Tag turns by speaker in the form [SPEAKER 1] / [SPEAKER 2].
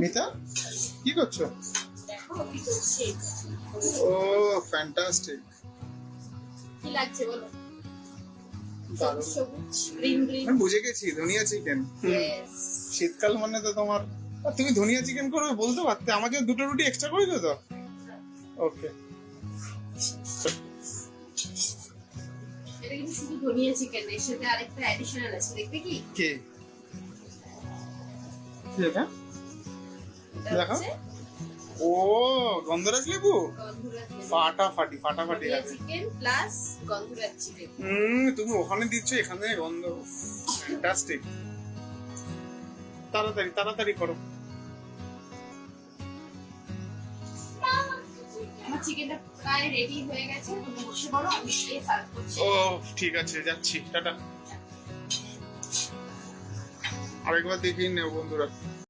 [SPEAKER 1] মিতা কি করছো?
[SPEAKER 2] দেখো কি করছে।
[SPEAKER 1] ও ফ্যান্টাস্টিক,
[SPEAKER 2] কি লাগছে বলো?
[SPEAKER 1] দারুণ।
[SPEAKER 2] সবুজ গ্রিন গ্রিন।
[SPEAKER 1] আমি বুঝে গেছি ধনিয়া চিকেন।
[SPEAKER 2] ইয়েস।
[SPEAKER 1] শীতকাল মানে তো তোমার, আর তুমি ধনিয়া চিকেন করবে বলতে পারতে, আমাকে দুটো রুটি এক্সট্রা করে দিও তো। ওকে।
[SPEAKER 2] এটা কিন্তু শুধু ধনিয়া চিকেন, এর সাথে আরেকটা অ্যাডিশনাল আছে, দেখবে কি?
[SPEAKER 1] কে এটা?
[SPEAKER 2] এটা
[SPEAKER 1] দেখো।
[SPEAKER 2] হচ্ছে
[SPEAKER 1] ও গন্ধরাজ লেবু,
[SPEAKER 2] গন্ধরাজ লেবু।
[SPEAKER 1] ফাটাফাটি
[SPEAKER 2] ধনিয়া
[SPEAKER 1] আছে।
[SPEAKER 2] চিকেন প্লাস গন্ধরাজ চিকেন।
[SPEAKER 1] তুমি ওখানে দিচ্ছ, এখানে গন্ধ। ফ্যান্টাস্টিক। তাড়াতাড়ি তাড়াতাড়ি করো।
[SPEAKER 2] আমার চিকেনটা প্রায় রেডি হয়ে গেছে, তুমি বসে পড়ো, আমি গিয়ে সার্ভ করছি।
[SPEAKER 1] ও ঠিক আছে, যাচ্ছি, টাটা। আরেকবার দেখিয়ে নেব বন্ধুরা।